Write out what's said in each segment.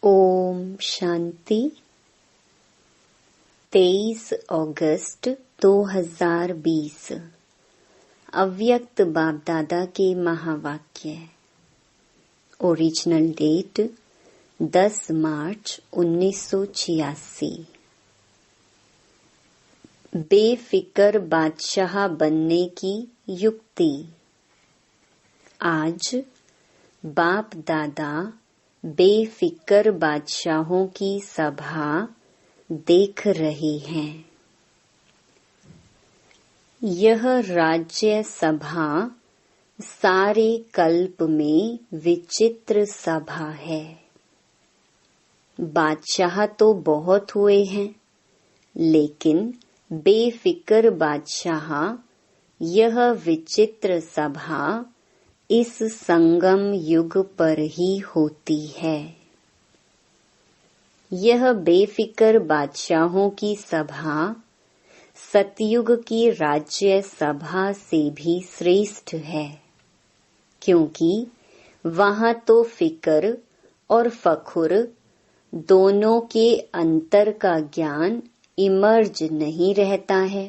ओम शांति। 23 अगस्त 2020 अव्यक्त बाप दादा के महावाक्य। ओरिजिनल डेट 10 मार्च 1986। बेफिक्र बादशाह बनने की युक्ति। आज बाप दादा बेफिक्र बादशाहों की सभा देख रहे हैं। यह राज्य सभा सारे कल्प में विचित्र सभा है। बादशाह तो बहुत हुए हैं, लेकिन बेफिक्र बादशाह, यह विचित्र सभा इस संगम युग पर ही होती है। यह बेफिक्र बादशाहों की सभा सतयुग की राज्य सभा से भी श्रेष्ठ है, क्योंकि वहाँ तो फिक्र और फखुर दोनों के अंतर का ज्ञान इमर्ज नहीं रहता है।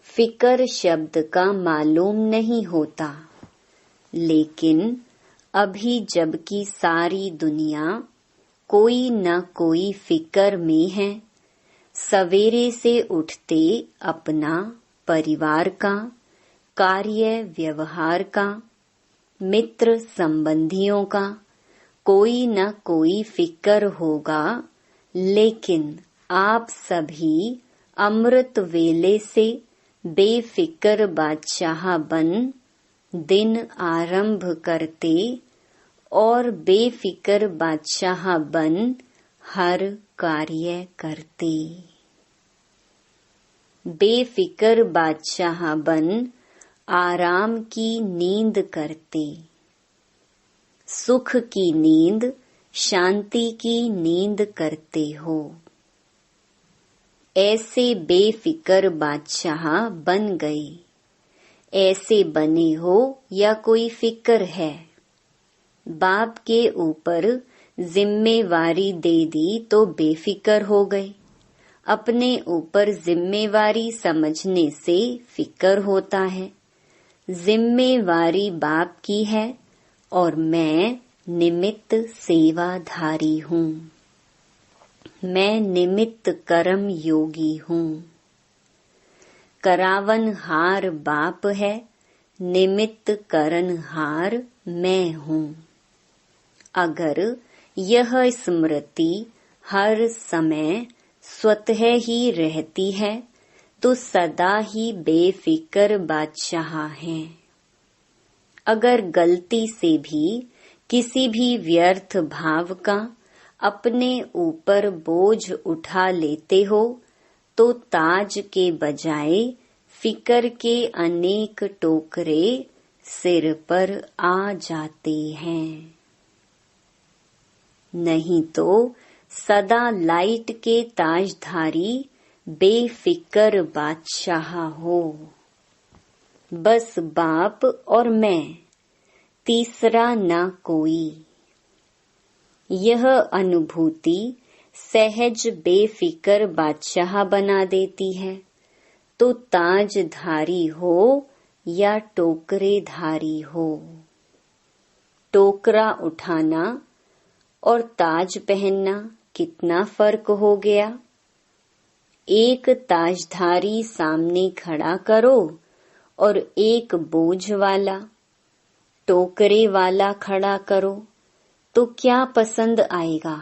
फिक्र शब्द का मालूम नहीं होता, लेकिन अभी जबकि सारी दुनिया कोई न कोई फिक्र में है, सवेरे से उठते अपना परिवार का, कार्य व्यवहार का, मित्र संबंधियों का कोई न कोई फिक्र होगा। लेकिन आप सभी अमृत वेले से बेफिक्र बादशाह बन दिन आरंभ करते और बेफिक्र बादशाह बन हर कार्य करते। बेफिक्र बादशाह बन आराम की नींद करते, सुख की नींद, शांति की नींद करते हो। ऐसे बेफिक्र बादशाह बन गए। ऐसे बने हो या कोई फिक्र है? बाप के ऊपर जिम्मेवारी दे दी तो बेफिक्र हो गए। अपने ऊपर जिम्मेवारी समझने से फिक्र होता है। जिम्मेवारी बाप की है और मैं निमित्त सेवाधारी हूँ। मैं निमित्त कर्म योगी हूँ। करावनहार बाप है, निमित्त करनहार मैं हूँ। अगर यह स्मृति हर समय स्वतः ही रहती है तो सदा ही बेफिक्र बादशाह हैं। अगर गलती से भी किसी भी व्यर्थ भाव का अपने ऊपर बोझ उठा लेते हो तो ताज के बजाय फिक्र के अनेक टोकरे सिर पर आ जाते हैं। नहीं तो सदा लाइट के ताजधारी बेफिक्र बादशाह हो। बस बाप और मैं, तीसरा न कोई। यह अनुभूति सहज बेफिक्र बादशाह बना देती है। तो ताजधारी हो या टोकरेधारी हो, टोकरा उठाना और ताज पहनना कितना फर्क हो गया। एक ताजधारी सामने खड़ा करो और एक बोझ वाला, टोकरे वाला खड़ा करो, तो क्या पसंद आएगा,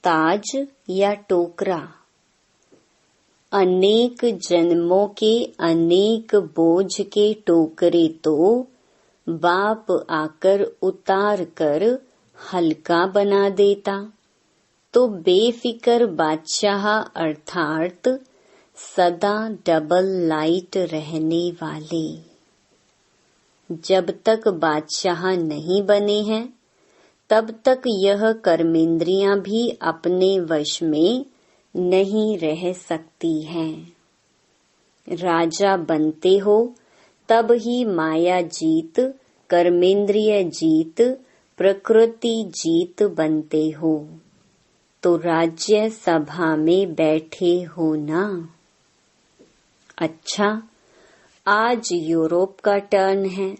ताज या टोकरा? अनेक जन्मों के अनेक बोझ के टोकरे तो बाप आकर उतार कर हल्का बना देता। तो बेफिक्र बादशाह अर्थात सदा डबल लाइट रहने वाले। जब तक बादशाह नहीं बने हैं तब तक यह कर्मेंद्रियां भी अपने वश में नहीं रह सकती हैं। राजा बनते हो तब ही माया जीत, कर्मेंद्रिय जीत, प्रकृति जीत बनते हो तो राज्य सभा में बैठे हो ना। अच्छा, आज यूरोप का टर्न है।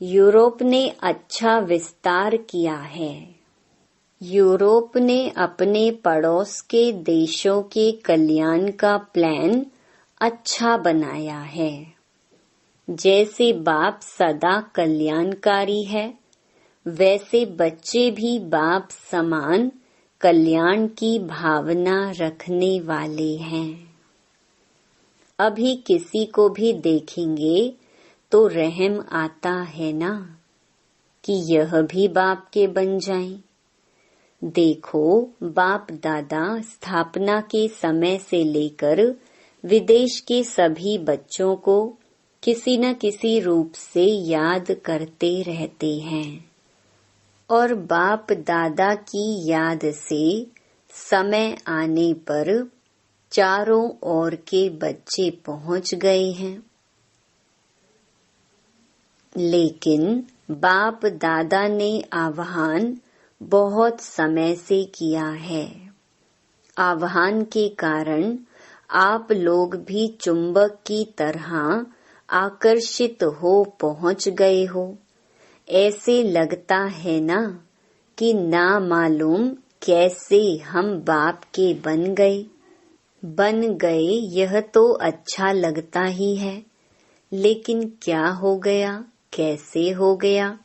यूरोप ने अच्छा विस्तार किया है। यूरोप ने अपने पड़ोस के देशों के कल्याण का प्लान अच्छा बनाया है। जैसे बाप सदा कल्याणकारी है, वैसे बच्चे भी बाप समान कल्याण की भावना रखने वाले हैं। अभी किसी को भी देखेंगे तो रहम आता है ना कि यह भी बाप के बन जाएं। देखो, बाप दादा स्थापना के समय से लेकर विदेश के सभी बच्चों को किसी न किसी रूप से याद करते रहते हैं और बाप दादा की याद से समय आने पर चारों ओर के बच्चे पहुंच गए हैं। लेकिन बाप दादा ने आह्वान बहुत समय से किया है। आह्वान के कारण आप लोग भी चुंबक की तरह आकर्षित हो पहुंच गए हो। ऐसे लगता है ना कि ना मालूम कैसे हम बाप के बन गए। यह तो अच्छा लगता ही है, लेकिन क्या हो गया, कैसे हो गया,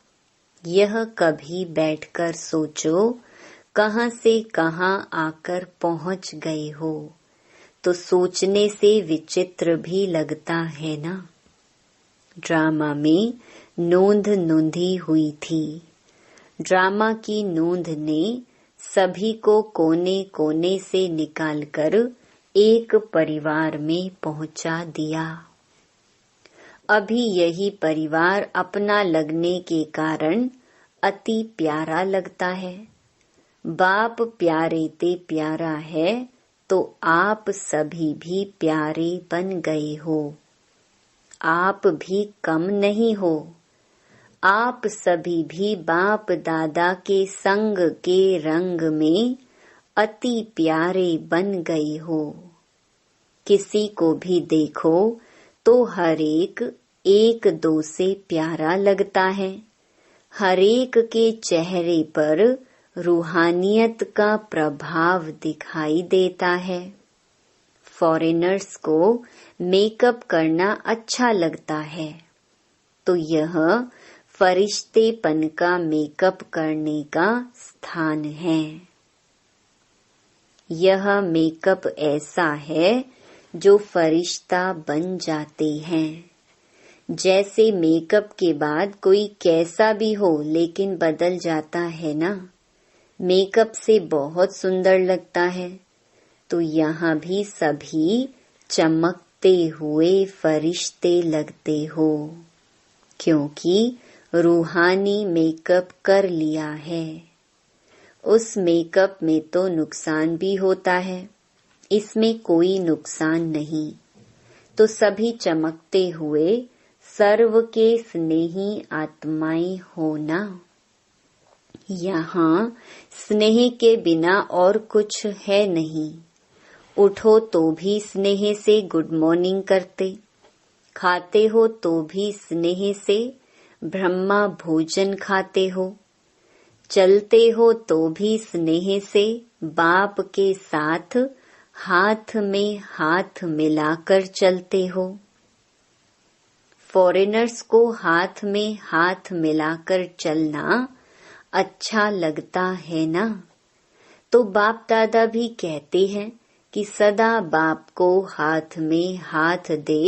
यह कभी बैठकर सोचो। कहां से कहां आकर पहुंच गए हो तो सोचने से विचित्र भी लगता है ना। ड्रामा में नोंद नोंधी हुई थी। ड्रामा की नोंद ने सभी को कोने कोने से निकालकर एक परिवार में पहुंचा दिया। अभी यही परिवार अपना लगने के कारण अति प्यारा लगता है। बाप प्यारे ते प्यारा है तो आप सभी भी प्यारे बन गए हो। आप भी कम नहीं हो। आप सभी भी बाप दादा के संग के रंग में अति प्यारे बन गए हो। किसी को भी देखो तो एक दो से प्यारा लगता है। हरेक के चेहरे पर रूहानियत का प्रभाव दिखाई देता है। फॉरेनर्स को मेकअप करना अच्छा लगता है, तो यह फरिश्तेपन का मेकअप करने का स्थान है। यह मेकअप ऐसा है जो फरिश्ता बन जाते हैं। जैसे मेकअप के बाद कोई कैसा भी हो लेकिन बदल जाता है ना, मेकअप से बहुत सुंदर लगता है। तो यहाँ भी सभी चमकते हुए फरिश्ते लगते हो, क्योंकि रूहानी मेकअप कर लिया है। उस मेकअप में तो नुकसान भी होता है, इसमें कोई नुकसान नहीं। तो सभी चमकते हुए सर्व के स्नेही आत्माएं होना। यहाँ स्नेह के बिना और कुछ है नहीं। उठो तो भी स्नेह से गुड मॉर्निंग करते, खाते हो तो भी स्नेह से ब्रह्मा भोजन खाते हो, चलते हो तो भी स्नेह से बाप के साथ हाथ में हाथ मिलाकर चलते हो। फॉरेनर्स को हाथ में हाथ मिलाकर चलना अच्छा लगता है ना। तो बाप दादा भी कहते हैं कि सदा बाप को हाथ में हाथ दे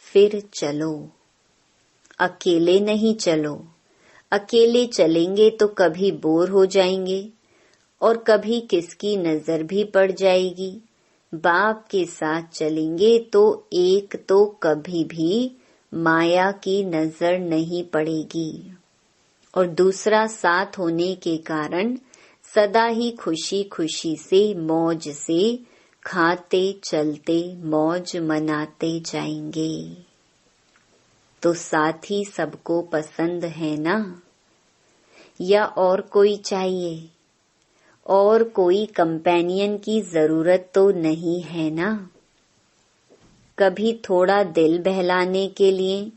फिर चलो। अकेले नहीं चलो। अकेले चलेंगे तो कभी बोर हो जाएंगे और कभी किसकी नजर भी पड़ जाएगी। बाप के साथ चलेंगे तो एक तो कभी भी माया की नजर नहीं पड़ेगी और दूसरा साथ होने के कारण सदा ही खुशी खुशी से मौज से खाते चलते मौज मनाते जाएंगे। तो साथी सबको पसंद है ना। या और कोई चाहिए? और कोई कंपेनियन की जरूरत तो नहीं है ना? कभी थोड़ा दिल बहलाने के लिए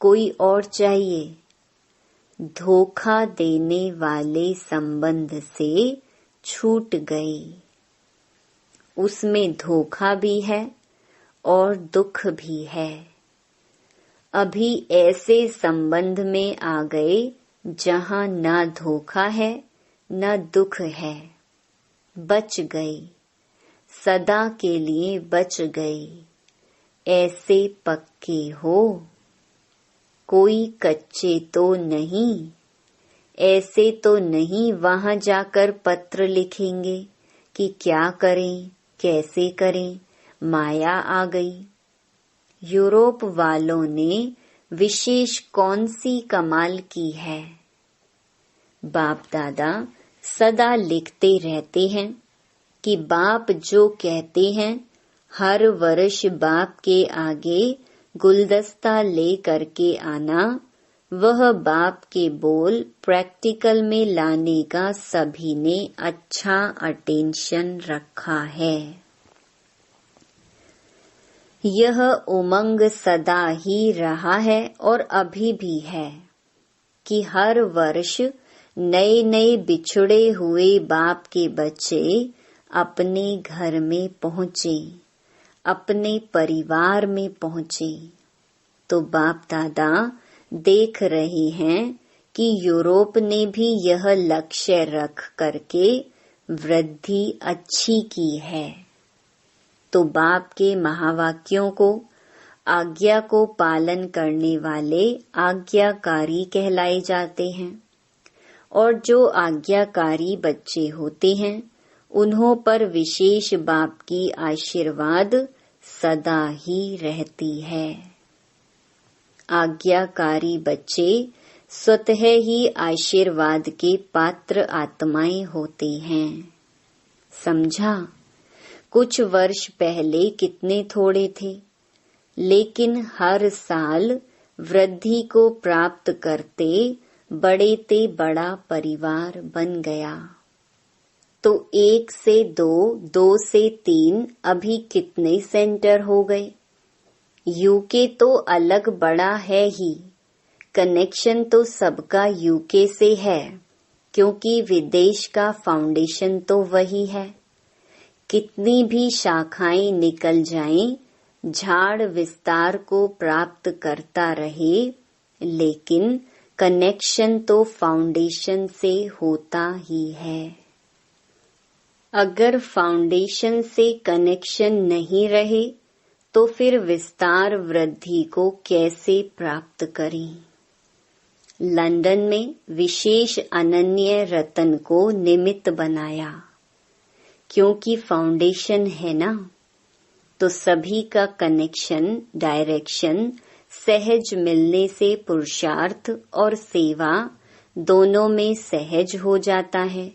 कोई और चाहिए? धोखा देने वाले संबंध से छूट गई। उसमें धोखा भी है और दुख भी है। अभी ऐसे संबंध में आ गए जहाँ न धोखा है न दुख है। बच गई, सदा के लिए बच गई। ऐसे पक्के हो, कोई कच्चे तो नहीं। ऐसे तो नहीं वहां जाकर पत्र लिखेंगे कि क्या करें, कैसे करें, माया आ गई। यूरोप वालों ने विशेष कौन सी कमाल की है? बाप दादा सदा लिखते रहते हैं कि बाप जो कहते हैं, हर वर्ष बाप के आगे गुलदस्ता ले करके आना, वह बाप के बोल प्रैक्टिकल में लाने का सभी ने अच्छा अटेंशन रखा है। यह उमंग सदा ही रहा है और अभी भी है कि हर वर्ष नए नए बिछुड़े हुए बाप के बच्चे अपने घर में पहुँचे, अपने परिवार में पहुँचे। तो बाप दादा देख रहे हैं कि यूरोप ने भी यह लक्ष्य रख करके वृद्धि अच्छी की है। तो बाप के महावाक्यों को, आज्ञा को पालन करने वाले आज्ञाकारी कहलाए जाते हैं। और जो आज्ञाकारी बच्चे होते हैं, उन्हों पर विशेष बाप की आशीर्वाद सदा ही रहती है। आज्ञाकारी बच्चे स्वतः ही आशीर्वाद के पात्र आत्माएं होते हैं। समझा? कुछ वर्ष पहले कितने थोड़े थे, लेकिन हर साल वृद्धि को प्राप्त करते बड़े ते बड़ा परिवार बन गया। तो 1 से 2, 2 से 3, अभी कितने सेंटर हो गए? यूके तो अलग बड़ा है ही, कनेक्शन तो सबका यूके से है, क्योंकि विदेश का फाउंडेशन तो वही है। कितनी भी शाखाएं निकल जाएं, झाड़ विस्तार को प्राप्त करता रहे, लेकिन कनेक्शन तो फाउंडेशन से होता ही है। अगर फाउंडेशन से कनेक्शन नहीं रहे तो फिर विस्तार वृद्धि को कैसे प्राप्त करें? लंदन में विशेष अनन्य रतन को निमित्त बनाया, क्योंकि फाउंडेशन है ना, तो सभी का कनेक्शन, डायरेक्शन सहज मिलने से पुरुषार्थ और सेवा दोनों में सहज हो जाता है।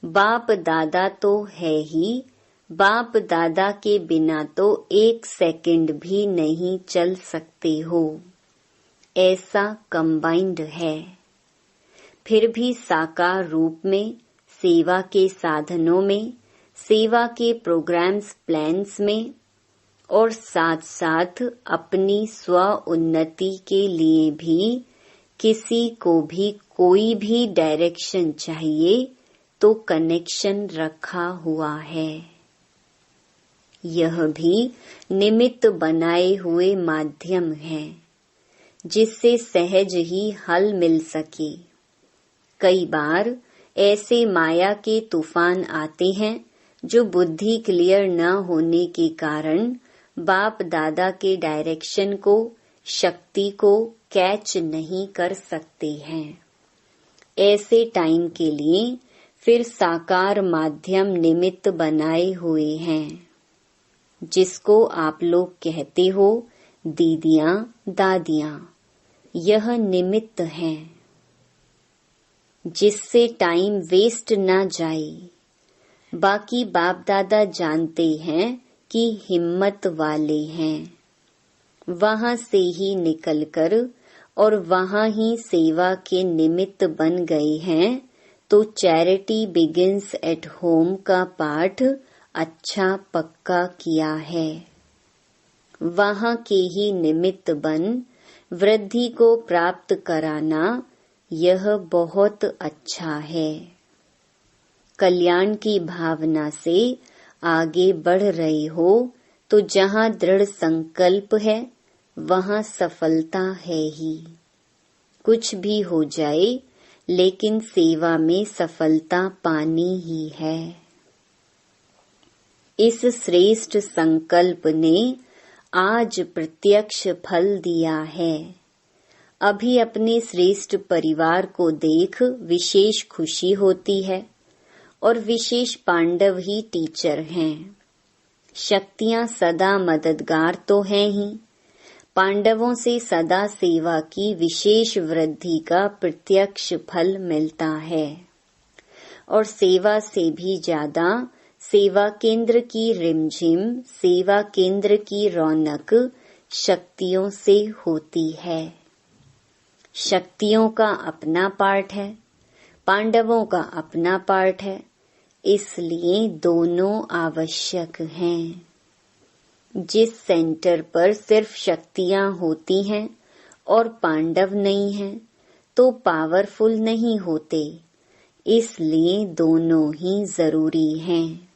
बाप दादा तो है ही, बाप दादा के बिना तो 1 सेकंड भी नहीं चल सकते हो, ऐसा कंबाइंड है। फिर भी साकार रूप में, सेवा के साधनों में, सेवा के प्रोग्राम्स प्लान्स में, और साथ साथ अपनी स्व उन्नति के लिए भी किसी को भी कोई भी डायरेक्शन चाहिए तो कनेक्शन रखा हुआ है। यह भी निमित्त बनाए हुए माध्यम है, जिससे सहज ही हल मिल सके। कई बार ऐसे माया के तूफान आते हैं जो बुद्धि क्लियर न होने के कारण बाप दादा के डायरेक्शन को, शक्ति को कैच नहीं कर सकते हैं। ऐसे टाइम के लिए फिर साकार माध्यम निमित्त बनाए हुए हैं, जिसको आप लोग कहते हो दीदियां, दादियां। यह निमित्त हैं, जिससे टाइम वेस्ट न जाए। बाकी बाप दादा जानते हैं कि हिम्मत वाले हैं, वहां से ही निकलकर और वहाँ ही सेवा के निमित्त बन गए हैं तो चैरिटी बिगिंस एट होम का पाठ अच्छा पक्का किया है। वहाँ के ही निमित्त बन वृद्धि को प्राप्त कराना यह बहुत अच्छा है। कल्याण की भावना से आगे बढ़ रहे हो तो जहाँ दृढ़ संकल्प है वहाँ सफलता है ही। कुछ भी हो जाए लेकिन सेवा में सफलता पानी ही है। इस श्रेष्ठ संकल्प ने आज प्रत्यक्ष फल दिया है। अभी अपने श्रेष्ठ परिवार को देख विशेष खुशी होती है और विशेष पांडव ही टीचर हैं। शक्तियां सदा मददगार तो हैं ही। पांडवों से सदा सेवा की विशेष वृद्धि का प्रत्यक्ष फल मिलता है और सेवा से भी ज्यादा सेवा केंद्र की रिमझिम, सेवा केंद्र की रौनक शक्तियों से होती है। शक्तियों का अपना पार्ट है, पांडवों का अपना पार्ट है, इसलिए दोनों आवश्यक हैं। जिस सेंटर पर सिर्फ शक्तियां होती हैं और पांडव नहीं हैं तो पावरफुल नहीं होते, इसलिए दोनों ही जरूरी हैं।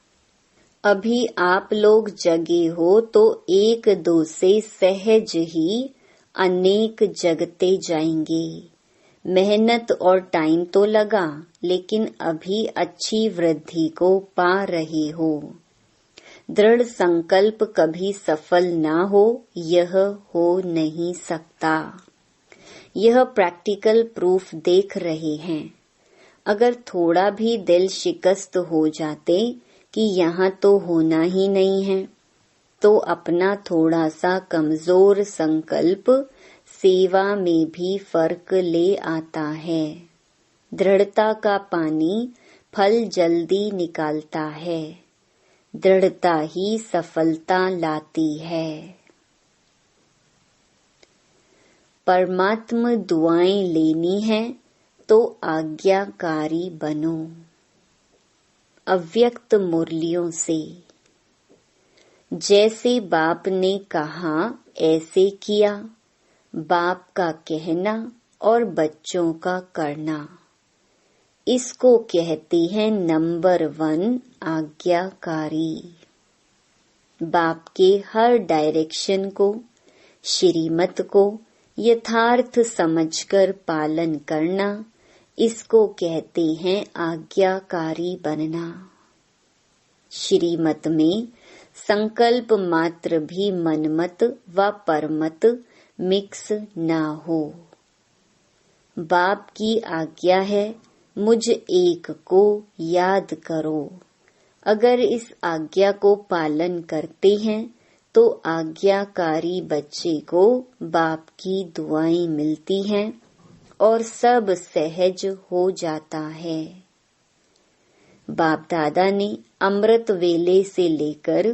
अभी आप लोग जगे हो तो एक दो से सहज ही अनेक जगते जाएंगे। मेहनत और टाइम तो लगा लेकिन अभी अच्छी वृद्धि को पा रहे हो। दृढ़ संकल्प कभी सफल ना हो यह हो नहीं सकता। यह प्रैक्टिकल प्रूफ देख रहे हैं। अगर थोड़ा भी दिल शिकस्त हो जाते कि यहाँ तो होना ही नहीं है तो अपना थोड़ा सा कमजोर संकल्प सेवा में भी फर्क ले आता है। दृढ़ता का पानी फल जल्दी निकालता है। दृढ़ता ही सफलता लाती है। परमात्मा दुआएं लेनी है तो आज्ञाकारी बनो। अव्यक्त मुरलियों से जैसे बाप ने कहा ऐसे किया, बाप का कहना और बच्चों का करना, इसको कहते हैं नंबर 1 आज्ञाकारी। बाप के हर डायरेक्शन को, श्रीमत को यथार्थ समझकर पालन करना, इसको कहते हैं आज्ञाकारी बनना। श्रीमत में संकल्प मात्र भी मनमत व परमत मिक्स ना हो। बाप की आज्ञा है मुझ एक को याद करो। अगर इस आज्ञा को पालन करते हैं तो आज्ञाकारी बच्चे को बाप की दुआएं मिलती हैं और सब सहज हो जाता है। बाप दादा ने अमृत वेले से लेकर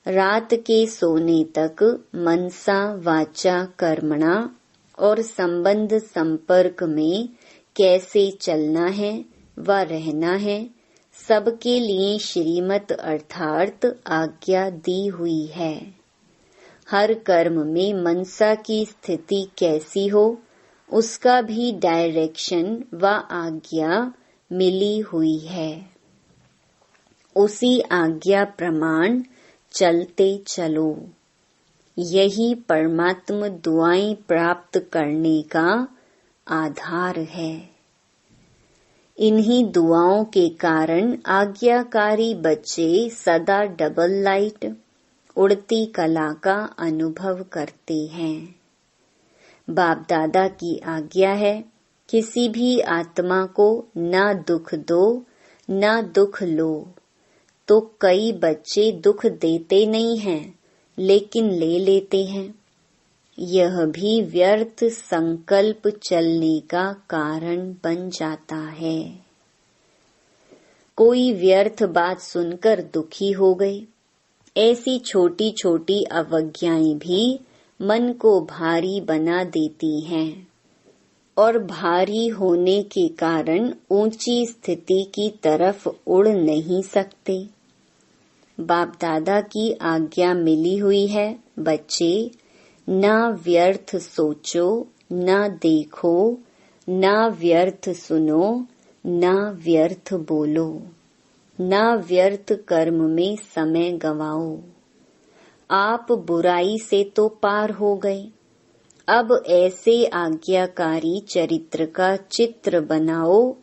रात के सोने तक मनसा वाचा कर्मणा और संबंध संपर्क में कैसे चलना है व रहना है, सबके लिए श्रीमत अर्थात आज्ञा दी हुई है। हर कर्म में मनसा की स्थिति कैसी हो उसका भी डायरेक्शन व आज्ञा मिली हुई है। उसी आज्ञा प्रमाण चलते चलो। यही परमात्मा दुआएं प्राप्त करने का आधार है। इन्हीं दुआओं के कारण आज्ञाकारी बच्चे सदा डबल लाइट, उड़ती कला का अनुभव करते हैं। बाप दादा की आज्ञा है किसी भी आत्मा को ना दुख दो ना दुख लो। तो कई बच्चे दुख देते नहीं हैं लेकिन ले लेते हैं। यह भी व्यर्थ संकल्प चलने का कारण बन जाता है। कोई व्यर्थ बात सुनकर दुखी हो गए। ऐसी छोटी छोटी अवज्ञाएं भी मन को भारी बना देती हैं। और भारी होने के कारण ऊंची स्थिति की तरफ उड़ नहीं सकते। बाप दादा की आज्ञा मिली हुई है, बच्चे ना व्यर्थ सोचो, ना देखो, ना व्यर्थ सुनो, ना व्यर्थ बोलो, ना व्यर्थ कर्म में समय गवाओ। आप बुराई से तो पार हो गए, अब ऐसे आज्ञाकारी चरित्र का चित्र बनाओ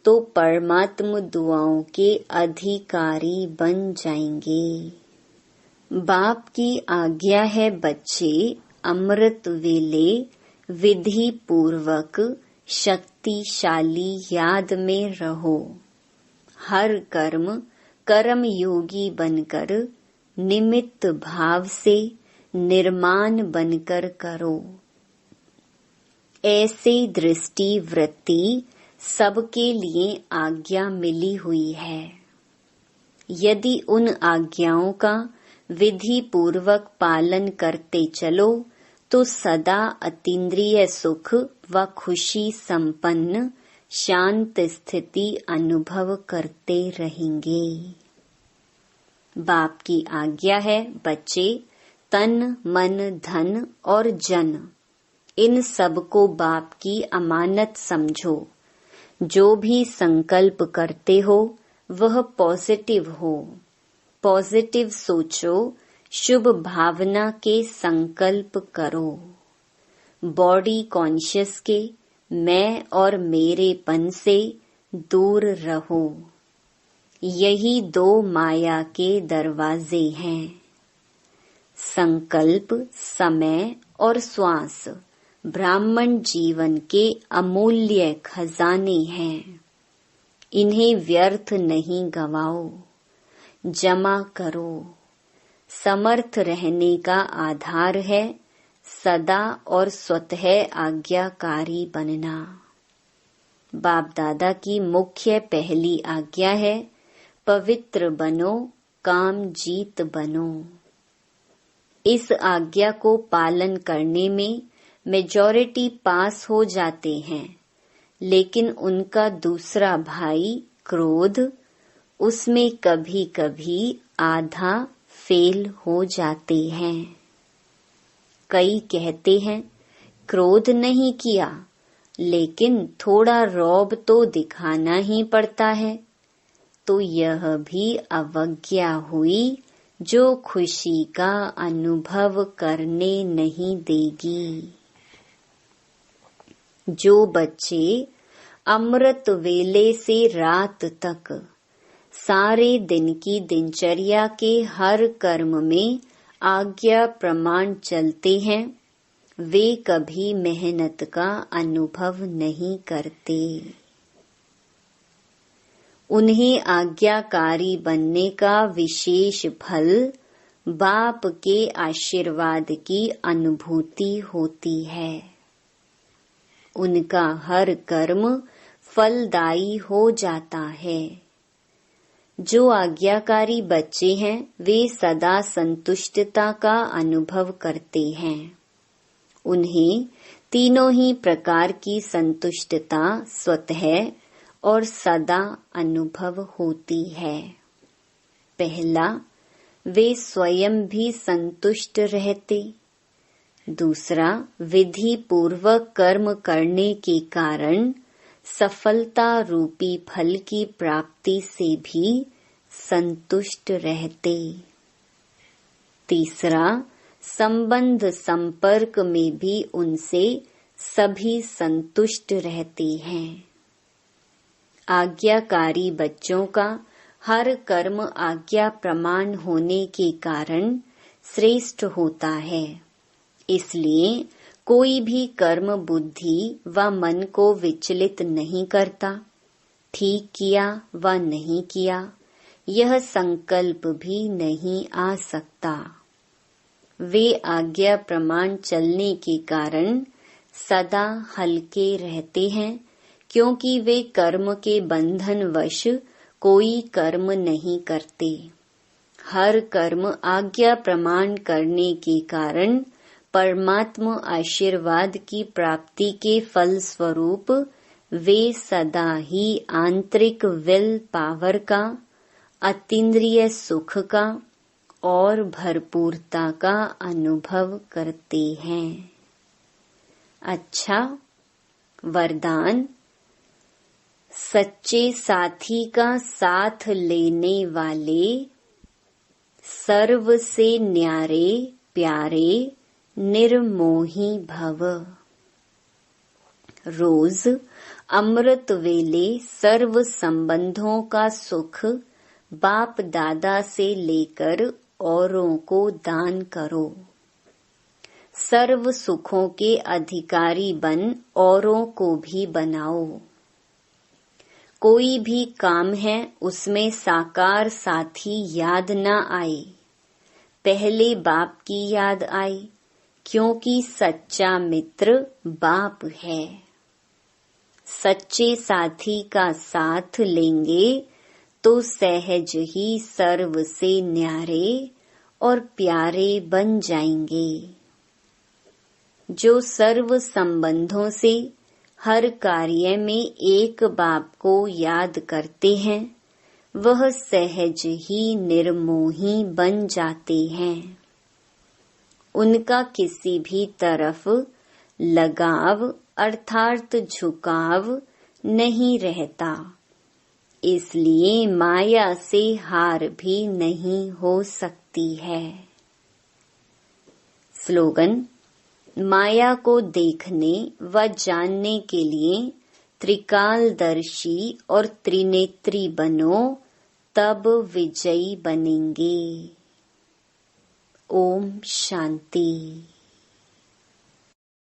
तो परमात्म दुआओं के अधिकारी बन जाएंगे। बाप की आज्ञा है बच्चे, अमृत वेले विधि पूर्वक शक्तिशाली याद में रहो। हर कर्म कर्म योगी बनकर निमित्त भाव से निर्माण बनकर करो। ऐसे दृष्टि वृत्ति सबके लिए आज्ञा मिली हुई है। यदि उन आज्ञाओं का विधि पूर्वक पालन करते चलो तो सदा अतीन्द्रिय सुख व खुशी संपन्न शांत स्थिति अनुभव करते रहेंगे। बाप की आज्ञा है बच्चे, तन मन धन और जन इन सबको बाप की अमानत समझो। जो भी संकल्प करते हो वह पॉजिटिव हो। पॉजिटिव सोचो, शुभ भावना के संकल्प करो। बॉडी कॉन्शियस के मैं और मेरेपन से दूर रहो। यही दो माया के दरवाजे हैं। संकल्प, समय और श्वास ब्राह्मण जीवन के अमूल्य खजाने हैं। इन्हें व्यर्थ नहीं गवाओ, जमा करो। समर्थ रहने का आधार है सदा और स्वतः आज्ञाकारी बनना। बाप दादा की मुख्य पहली आज्ञा है, पवित्र बनो, काम जीत बनो। इस आज्ञा को पालन करने में मेजॉरिटी पास हो जाते हैं, लेकिन उनका दूसरा भाई क्रोध, उसमें कभी कभी आधा फेल हो जाते हैं। कई कहते हैं क्रोध नहीं किया, लेकिन थोड़ा रौब तो दिखाना ही पड़ता है, तो यह भी अवज्ञा हुई जो खुशी का अनुभव करने नहीं देगी। जो बच्चे अमृत वेले से रात तक सारे दिन की दिनचर्या के हर कर्म में आज्ञा प्रमाण चलते हैं, वे कभी मेहनत का अनुभव नहीं करते। उन्हें आज्ञाकारी बनने का विशेष फल बाप के आशीर्वाद की अनुभूति होती है। उनका हर कर्म फलदायी हो जाता है। जो आज्ञाकारी बच्चे हैं वे सदा संतुष्टता का अनुभव करते हैं। उन्हें तीनों ही प्रकार की संतुष्टता स्वतः और सदा अनुभव होती है। पहला, वे स्वयं भी संतुष्ट रहते। दूसरा, विधि पूर्वक कर्म करने के कारण सफलता रूपी फल की प्राप्ति से भी संतुष्ट रहते। तीसरा, संबंध संपर्क में भी उनसे सभी संतुष्ट रहते हैं। आज्ञाकारी बच्चों का हर कर्म आज्ञा प्रमाण होने के कारण श्रेष्ठ होता है। इसलिए कोई भी कर्म बुद्धि व मन को विचलित नहीं करता। ठीक किया व नहीं किया, यह संकल्प भी नहीं आ सकता। वे आज्ञा प्रमाण चलने के कारण सदा हल्के रहते हैं, क्योंकि वे कर्म के बंधन वश कोई कर्म नहीं करते। हर कर्म आज्ञा प्रमाण करने के कारण परमात्मा आशीर्वाद की प्राप्ति के फल स्वरूप वे सदा ही आंतरिक विल पावर का, अतीन्द्रिय सुख का और भरपूरता का अनुभव करते हैं। अच्छा, वरदान। सच्चे साथी का साथ लेने वाले सर्व से न्यारे प्यारे निर्मोही भव। रोज अमृत वेले सर्व संबंधों का सुख बाप दादा से लेकर औरों को दान करो। सर्व सुखों के अधिकारी बन औरों को भी बनाओ। कोई भी काम है उसमें साकार साथी याद न आए, पहले बाप की याद आए, क्योंकि सच्चा मित्र बाप है। सच्चे साथी का साथ लेंगे तो सहज ही सर्व से न्यारे और प्यारे बन जाएंगे। जो सर्व संबंधों से हर कार्य में एक बाप को याद करते हैं, वह सहज ही निर्मोही बन जाते हैं। उनका किसी भी तरफ लगाव अर्थात झुकाव नहीं रहता, इसलिए माया से हार भी नहीं हो सकती है। स्लोगन। माया को देखने व जानने के लिए त्रिकालदर्शी और त्रिनेत्री बनो, तब विजयी बनेंगे। ओम शांति।